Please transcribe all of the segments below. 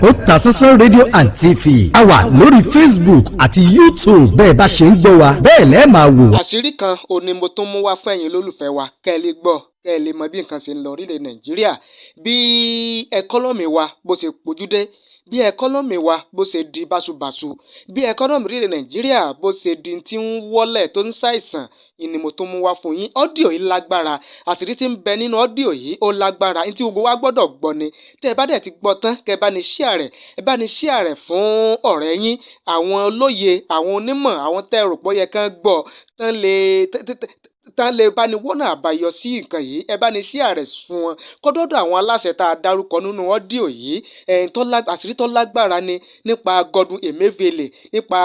Otasansan rédíò and TV a wà lórí Facebook àti YouTube bẹ́ẹ̀ bá ṣe ń gbọ́ wa bẹ́ẹ̀ lẹ́ẹ̀ máa wò. àṣírí kan ò ní mo tún mú wá fún ẹ̀yin olólùfẹ́ wa kẹ́ ẹ lè gbọ́ kẹ́ ẹ lè mọ bí nǹkan ṣe ń lọ orílẹ̀ Nàìjíríà bí ẹkọ́nọ́mì wa bó ṣe pojú dé bí ẹkọ́nọ́mì wa bó ṣe di báṣubàṣu bí ẹkọ́nọ́mì orílẹ̀ Nàìjíríà bó ṣe di tí ń wọ́lẹ̀ tó ń ṣàìsàn ni mo tún mú wá fún yín. ọ́díò yìí lágbára, àṣírí tí ń bẹ nínú ọ́díò yìí ó lágbára, ní tí gbogbo wa gbọ́dọ̀ gbọ́ ni. tẹ́ ẹ bá dẹ̀ ti gbọ́ tán kẹ́ ẹ bá ní share rẹ̀, ẹ bá ní share rẹ̀ fún ọ̀rẹ́ yín, àwọn olóye, àwọn onímọ̀, àwọn tẹ́ ẹ rò pé ó yẹ kán gbọ́ tán lè bá ní wọ́nà àbáyọ sí nǹkan yìí. ẹ bá ní share rẹ̀ fún wọn kó dọ́dọ̀ àwọn aláṣẹ tá a dárúkọ nínú ọ́díò yìí. àṣírí tó lágbára ni nípa Godwin Emefiele, nípa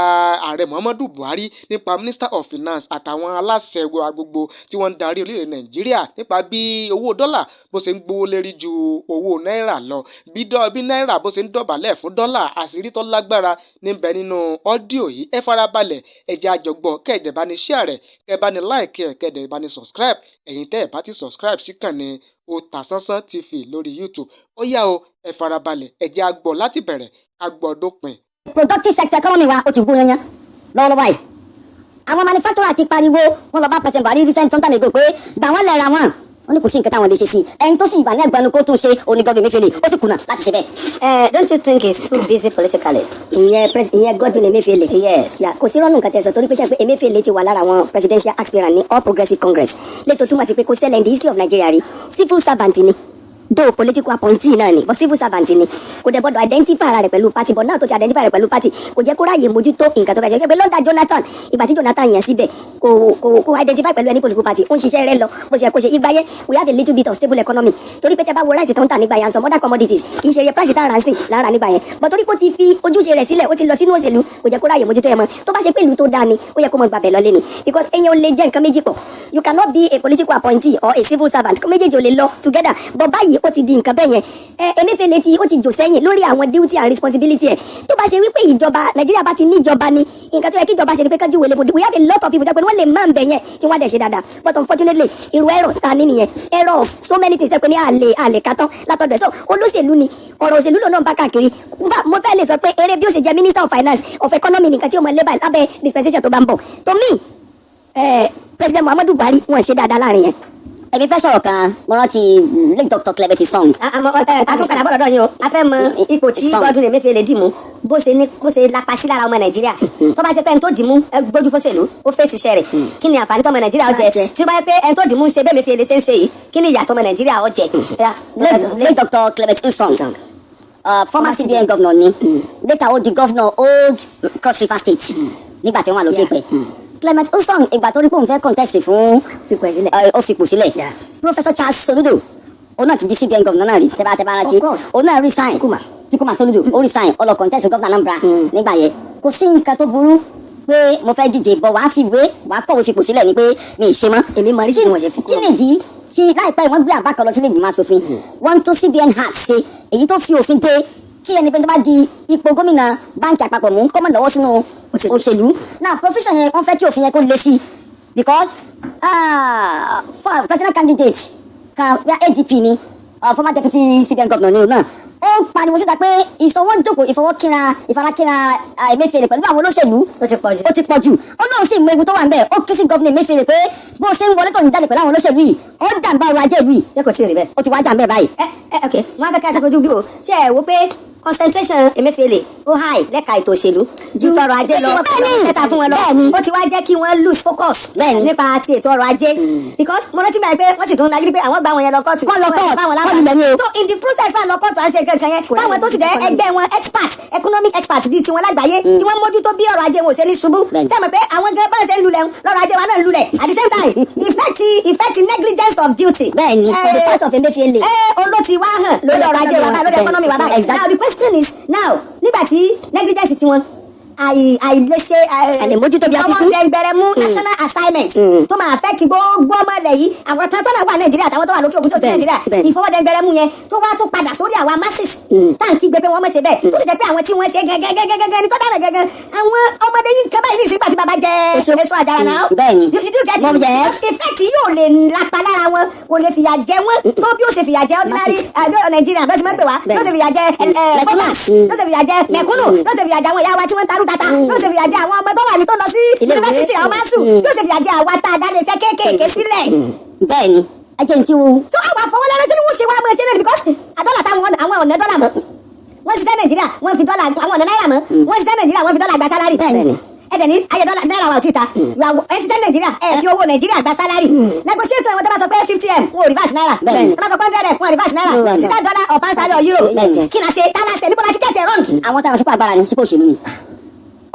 ààrẹ Muhammadu Buhari, nípa Minister of Finance àtàwọn aláṣẹ wa gbogbo tí wọ́n ń darí orílẹ̀ Nàìjíríà, nípa bí owó dọ́là bó ṣe ń gbówó lérí ju owó náírà lọ, bí náírà bó ṣe ń dọ̀bálẹ̀ fún dọ́là. àṣírí tó lágbára níbẹ̀ nínú ọ́díò yìí. ẹ farabalẹ̀ ẹ jẹ́ a jọ gbọ́, kẹ́ẹ̀dẹ̀ bá ní share rẹ̀, kẹ́ẹ̀ bá ní like ẹ̀, kẹ́ẹ̀dẹ̀ bá ní subscribe. ẹ̀yin tẹ́ ẹ̀ bá ti subscribe sí kàn ní Otasansan TV lórí YouTube. ó yá o, ẹ farabalẹ̀ ẹ jẹ́ a gbọ́ láti bẹ̀rẹ̀ ká gbọ́ dópin. Productive sector economy wa ó ti gbó yanyan lọ́wọ́lọ́wọ́ báyìí. àwọn manufacturer ti pariwo wọn lọ bá president Buhari recent sometime ago pé gbà wọ́n lẹ́ra wọn ó ní kò sí nǹkan táwọn lè ṣe sí ẹni tó sì ìgbà ní ẹgbẹ́nu kó tún ṣe oní Godwin Emefiele ó sì kùnà láti ṣe bẹ́ẹ̀. Don't you think he's too busy politically? ìyẹn Godwin Emefiele. Yes. kò sí rọ́nù nǹkan tẹ̀sán torí pé ṣe pé Emefiele ti wà lára àwọn presidential aspirant ní All Progressives Congress lẹ́tọ̀ túmọ̀ sí pé kò ṣẹlẹ̀ in the history of Nigeria rí civil servant ni though political appointee náà ni but civil servant ni kò dẹ̀ gbọ́dọ̀ identify ara rẹ̀ pẹ̀lú party but náà tó ti identify rẹ̀ pẹ̀lú party kò jẹ́ kó ráàyè mójútó nǹkan tó fẹ́ ṣe pé lọ́dà Jonathan ìgbà tí Jonathan yẹn síbẹ̀ kò identify pẹ̀lú any political party ó ń ṣiṣẹ́ rẹ̀ lọ bó ṣe yẹ kó ṣe ìgbà yẹn we have a little bit of stable economy torí pé tẹ́ bá wo rice tó ń tà nígbà yẹn some other commodities kì í ṣe iye price tá a rà ń sìn lára nígbà yẹn but torí kó ti fi ojúṣe rẹ̀ sílẹ̀ ó ti lọ sínú òṣèlú kò jẹ́ kó ráàyè mójútó ẹ̀ mọ́ tó bá ṣe pé ìlú tó dáa ni ó yẹ kó mọ gbàbẹ̀ lọ lé ni because èèyàn ò lè jẹ́ nǹkan méjì pọ̀ you cannot be a political appointee or a civil servant kó méjèèjì ò lè lọ together but báyìí ó ti di nǹkan bẹ́ẹ̀ yẹn Emefiele tí ó ti jò sẹ́yìn lórí àwọn duty and responsibility ẹ̀ tó bá ṣe wípé ìjọba Nàìjíríà bá ti ní ìjọba ni nǹkan tó yẹ kí ìjọba ṣe ni pé kájú wọlé bòdì we have a lot of people tẹ́ pé wọ́n lè máa ń bẹ̀ yẹn tí wọ́n á dẹ̀ ṣe dáadáa but unfortunately irú ẹ̀rọ ta ní nìyẹn error of so many things tẹ́ pé ní àlè kátán látọ̀dọ̀ ẹ̀ so olóṣèlú ni ọ̀rọ̀ òṣèlú lòun náà ń bá káàkiri mo fẹ́ lè sọ pé eré bí ó ṣe jẹ́ Minister of Finance of Economy nìkan tí ó mọ lébà lábẹ́ dispensation tó bá ń bọ̀ to me President Muhammadu Buhari wọ́n ṣe dáadáa láàrin yẹn. Èmi fẹ́ sọ̀rọ̀ kan mo rántí late Dr. Clement song. àtúnpadà bọ́dọ̀ dọ̀ yín o a fẹ́ mọ ipò tí Godwin Emefiele dì mú bó ṣe lápá sí lára ọmọ Nàìjíríà tó bá jẹ́ pé ẹni tó dì mú gbójú fóṣèlú ó fèsì iṣẹ́ rẹ̀ kí ni àǹfààní tọmọ Nàìjíríà ó jẹ tí ó bá jẹ́ pé ẹni tó dì mú ṣe bẹ́ẹ̀ Emefiele ṣe ń ṣe yìí kí ni ìyàtọ̀ ọmọ Nàìjíríà ó jẹ. late Dr. Clement song former CBN governor ni later ó di governor old Cross River State nígbà tí wọ́n wà lókè pẹ́. Clement Usong ìgbà tó rí pé òun fẹ́ contest fún ó fipò sílẹ̀ Professor Charles Soludo òun náà ti di CBN governor náà rí tẹ́bá rántí òun náà resign Chukwuma Soludo ó resign ó lọ contest governor Anambra nígbà yẹn kò sí nǹkan tó burú pé mo fẹ́ díje bọ̀ wàá fi wé wàá kọ̀wé fipò sílẹ̀ ni pé mi ì ṣe mọ́ èmi mọ rísì tí wọ́n ṣe fi kí nìdí tí láìpẹ́ wọ́n gbé àbá kan lọ sílé ìgbìmọ̀ asòfin wọ́n tó CBN Act ṣe èyí tó fi òfin dé kí ẹni pé tó bá di ipò gómìnà báńkì àpapọ̀ mú kọ́mọ̀ lọ́wọ́ sínú òṣèlú náà profession yẹn wọ́n fẹ́ kí òfin yẹn kó le sí because for president candidate kan ADP ni former deputy CBN governor ni òun náà ó ń pariwo síta pé ìsọwọ́jòkó ìfarakínra Emefiele pẹ̀lú àwọn olóṣèlú ó ti pọ̀ jù ó náà sì mú ewu tó wà ń bẹ̀ ó ké sí Godwin Emefiele pé bó ṣe ń wọlé tó ń jáde pẹ̀lú àwọn olóṣèlú yìí ó jàǹbá ọrọ̀ ajé ìlú yìí ṣé kò tí ì rí bẹ́ẹ̀ ó ti wá jàǹbá ẹ̀ báyìí. ok wọn á fẹ́ ká àtàkójú bí o ṣé ẹ wo pé concentration Emefiele ó high lẹ́ka ètò òṣèlú ju ọrọ̀ ajé lọ kẹta fún wọn lọ ó ti wá jẹ́ kí wọ́n lose focus nípa ti ètò ọrọ̀ ajé because mo rántí báyìí pé wọ́n sì tún lágídí pé àwọn gbà wọn yẹn lọ kóòtù wọ́n lọ kóòtù so in the process fún àlọ́ kóòtù àṣẹ kankan yẹn báwọn tó sì jẹ́ ẹgbẹ́ wọn expert economic expert di tiwọn lágbàáyé tí wọ́n mójútó bí ọrọ̀ ajé wọn ò ṣe ní ṣubú ṣé àmọ́ pé àwọn gẹ́gẹ́ báyìí ṣe ń lulẹ̀ lọ́rọ̀ ajé wa náà ń lulẹ̀ at the same time effect negligence of duty. bẹ́ẹ̀ni on the part of Emefiele. olóòtú wa hàn lórí ọrọ̀ ajé wa báyìí lórí economy wa báyìí now the question is now nígbà tí negligence tiwọn àìlèṣe àlèmójútó bí àwọn gbẹrẹ mú national assignment tó máa affect gbogbo ọmọ ilẹ̀ yìí àwọn tó náà wà Nàìjíríà àtàwọn tó wà lókè òkú tó sí Nàìjíríà ìfọwọ́dẹgbẹrẹ mú yẹn tó wá tó padà sórí àwa masses táǹkì gbé pé wọ́n mọ̀ ṣe bẹ́ẹ̀ tó sì jẹ́ pé àwọn tí wọ́n ṣe gẹ́gẹ́gẹ́gẹ́ ní tó dára gẹ́gẹ́ àwọn ọmọdé yìí nǹkan báyìí ní ìsìnkú àti bàbá jẹ èso àjàrà náà bẹ́ẹ̀ni effect yóò lè lápá lára wọn kò lè fìyà jẹ wọn tó bí ó ṣe fìyà jẹ ordinary Nàìjíríà bẹ́ẹ̀ ti máa ń pè wá ló ṣe fìyà jẹ farmers ló ṣe fìyà jẹ mẹ̀kúnnù ló ṣe fìyà jẹ àwọn ìyá wa tí wọ́n ń tarú tata ló ṣe fìyà jẹ àwọn ọmọ tó wà ní tó lọ sí yunifásitì àwọn máa ń sùn ló ṣe fìyà jẹ àwa tá a dá lè ṣe kéékèèké sílẹ̀. bẹ́ẹ̀ni ẹjẹ n ti wo. tó àwọn àfọwọ́lẹ́rẹ́ tí wọ́n ṣe wá mọ̀ ṣe náà because àdọ́là táwọn àwọn ọ̀nà dọ́là mọ́ wọ́n ṣiṣẹ́ Nàìjíríà wọ́n fi dọ́là àwọn ọ̀nà náírà mọ́ wọ́n ṣiṣẹ́ Nàìjíríà wọ́n fi dọ́là gba sálárì. ẹ̀dẹ̀ ní ayé dọ́là náírà wà òtítà ẹ̀ ṣiṣẹ́ Nàìjíríà ẹ̀ fi owó Nàìjíríà gba sálárì. negotiation wọn tó bá sọ pé 50M wọn ò reverse náírà tó bá sọ pé 100M wọn ò reverse náírà títà dọ́là or pound sterling or euro kí la ṣe tá la ṣe níbo la ti kẹ́tẹ̀ rọ́ǹkì. àwọn táwọn sípò agbára ni sípò òṣèlú ni.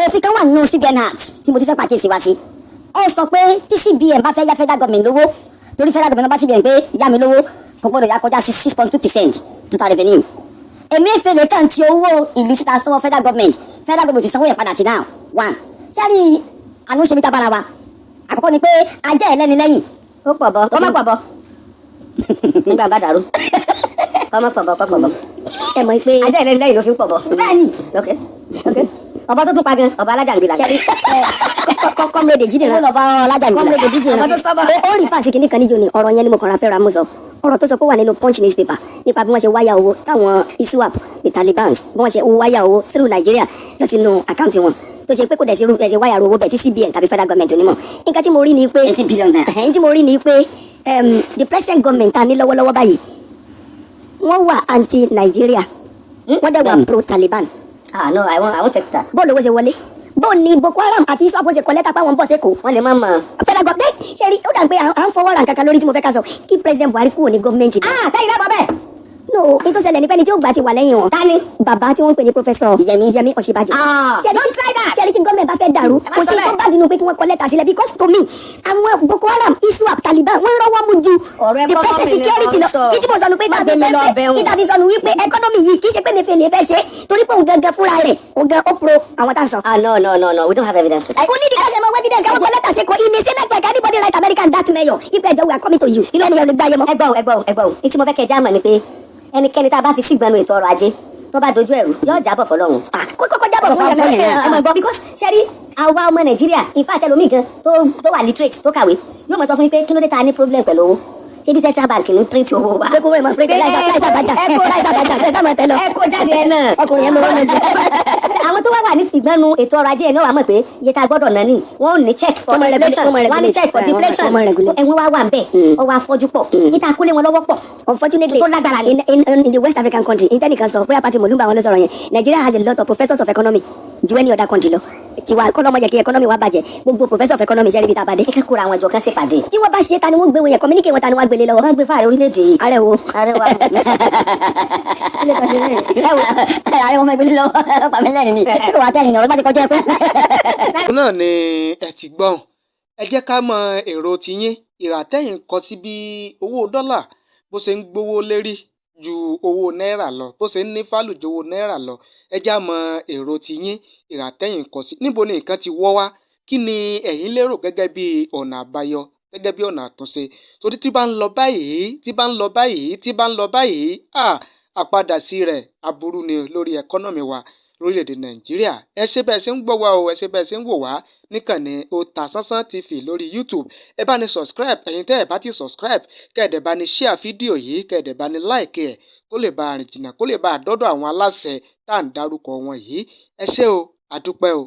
òfin kan wà nínú CBN Act tí mo ti fẹ́ pàkíyèsí wá sí. ó sọ pé tí CBN bá fẹ́ yá federal government lówó torí federal government bá CBN pé yá mi lówó kò gbọ́dọ̀ yá kọjá sí 6.2% total revenue. Emefiele kan ti owó ìlú síta sọ́wọ́ federal government ti sanwó yẹn padà ti náà one. sẹ́rí àánú ṣe mi ta bára wa àkọ́kọ́ ni pé ajẹ́ ẹlẹ́ni lẹ́yìn ó pọ̀ bọ́ kọ́ má pọ̀ bọ́ nígbà bá dàrú kọ́ má pọ̀ bọ́ ẹ mọ̀ pé ajẹ́ ẹlẹ́ni lẹ́yìn ló fi ń pọ̀ bọ́. bẹ́ẹ̀ni ok ọba tó tún pa gan ọba alájàngbìlà. sẹ́rí kọ́mrẹ́dẹ̀ jíde náà lọ́ba alájàngbìlà kọ́mrẹ́dẹ̀ jíde náà ọba tó sọ́bà. ó rí fàṣẹ kìíní kan níjó ni ọ̀rọ̀ yẹn ni mo kàn ra fẹ́ ra mú sọ ọ̀rọ̀ tó sọ pé wà nínú Punch newspaper nípa bí wọ́n ṣe wáyà owó táwọn ISWAP the Taliban bí wọ́n ṣe wáyà owó through Nigeria lọ sínú àkáǹtì wọn tó ṣe pé kò dẹ̀ sí irú ẹ̀ṣẹ̀ wáyà owó bẹ̀ tí CBN tàbí federal government onímọ̀ nǹkan tí mo rí ni pé 80 billion naira. tí mo rí ni pé the present government ta ní lọ́wọ́lọ́wọ́ báyìí wọ́n wà anti Nigeria wọ́n dẹ̀ wà pro Taliban. No, I won't take that. bóòlù owó ṣe wọlé bóòlù ni Boko Haram àti ISWAP ṣe kọ lẹ́tà pé àwọn ń bọ̀ sẹ́kọ̀ọ́ wọ́n lè má mọ̀. federal government ṣe rí ó dà pé à ń fọwọ́ ra nǹkan kan lórí tí mo fẹ́ ká sọ kí president Buhari kúrò ní gọ́ọ̀mẹ̀ntì. sẹ́yìn náà bọ̀ bẹ́ẹ̀. no ètò ìṣẹ̀lẹ̀ ní pẹ́ni tí ó gbà ti wà lẹ́yìn wọn. Tani? bàbá tí wọ́n ń pè ní professor Yẹmí Ọ̀ṣínbàjò. Don't try that. ṣe rí tí gọ́ọ̀mẹ̀ntì bá fẹ́ dàrú kò sí tó bá dínú pé kí wọ́n kọ lẹ́tà sílẹ̀ because to me àwọn Boko Haram ISWAP Taliban wọ́n rọ́wọ́ mú ju Ọ̀rọ̀ the present security lọ ìdí mo sọnù pé tàbí sọnù wípé economy yìí kì í ṣe pé Emefiele fẹ́ ṣe torí pé òun gangan fúnra rẹ̀ òun gan ó pro àwọn tá à ń sọ. No, we don't have evidence. kò ní ìdíkà ṣe mọ evidence káwọn kọ lẹ́tà sí kò ìní sí náà pẹ̀ka anybody right American that mayor ipe ẹ̀jọ̀ we are coming to you ilé ènìyàn lè gbá yẹmọ. ẹgbọ́ etí mo fẹ́ kẹ́ jáàmà ni pé ẹnikẹ́ni tá a bá fi sí ìgbàanu ètò ọrọ̀ ajé tó bá dojú ẹ̀rú yóò jábọ̀ fọlọ́run. kó kọ́kọ́ jábọ̀ fún yẹn ẹ mọ̀ gbọ́ because ṣẹ́rí àwa ọmọ Nàìjíríà in fact ẹlòmíì gan tó wà literate tó kàwé yóò mọ̀ sọ fún mi pé kí ló dé ta ní problem pẹ̀lú owó ṣé bí central bank ní print owó wa. pé kó wẹ̀ mọ́ print láìsá bàjá láìsá mọ̀ tẹ́lọ̀. ẹ kó jáde ẹ náà. ọkùnrin yẹn ló wọ́n lọ àwọn tó wá wà ní ìgbẹ́nu ètò ọrọ̀ ajé ẹ̀ náà wà mọ̀ pé iye tá a gbọ́dọ̀ ná ní wọ́n ò ní check for inflation wọ́n á ní check for deflation ẹ̀wọ̀n wá wà ń bẹ̀ ọwọ́ afọ́jú pọ̀ níta kúlé wọn lọ́wọ́ pọ̀. Unfortunately, tó lágbára ni. in the West African country intanet sọ bóyá pati mọ̀lúmbà wọn ló sọ̀rọ̀ yẹn Nigeria has a lot of professors of economy ju any other country lọ tiwa kọ́lọ́mọ jẹ́ kí economy wa bàjẹ́ gbogbo professor of economy ṣe rí bí ta bàdé. ẹ ká kóra àwọn ìjọ kan ṣèpàdé. tí wọ́n bá ṣe ta ni wọ́n gbé wọn yẹn communicate wọn ta ni wọ́n gbélé lọ́wọ́. wọ́n gbé fáàrẹ̀ orílẹ̀-èdè yìí. ààrẹ wo. ààrẹ wa ààrẹ wọn gbélé lọ́wọ́ pàmílẹ̀ ni tí kò wá tẹ́lẹ̀ ní ọ̀rọ̀ bá ti kọjá ẹ̀kọ́. náà ni ẹ ti gbọ́n ẹ jẹ́ ká mọ èrò tiyín ìràtẹ̀yìn kọ sí bí owó dọ́là bó ṣe ń gbówó lérí ju owó náírà lọ bó ṣe ń ní fálù ju owó náírà lọ ẹ já mọ èrò tiyín ìràtẹ̀yìn kọ sí níbo ni nǹkan ti wọ́ wá kí ni ẹ̀yin lérò gẹ́gẹ́ bí ọ̀nà àbáyọ gẹ́gẹ́ bí ọ̀nà àtúnṣe torí tí bá ń lọ báyìí àpadà sí rẹ̀ aburú ni lórí ẹkọ́nọ́mì wa lórílẹ̀‐èdè Nàìjíríà ẹ ṣé bẹ́ẹ̀ ṣe ń gbọ́ wa o ẹ ṣé bẹ́ẹ̀ ṣe ń wò wá níkànnì Otasansan TV lórí YouTube ẹ bá ní subscribe ẹ̀yin tẹ́ ẹ bá ti subscribe kẹ́ẹ̀dẹ̀ bá ní share fídíò yìí kẹ́ẹ̀dẹ̀ bá ní like ẹ̀ kó lè bá rìn jìnnà kó lè bá dọ́dọ̀ àwọn aláṣẹ tá à ń dárúkọ wọn yìí ẹ ṣé o àdúpẹ́ o.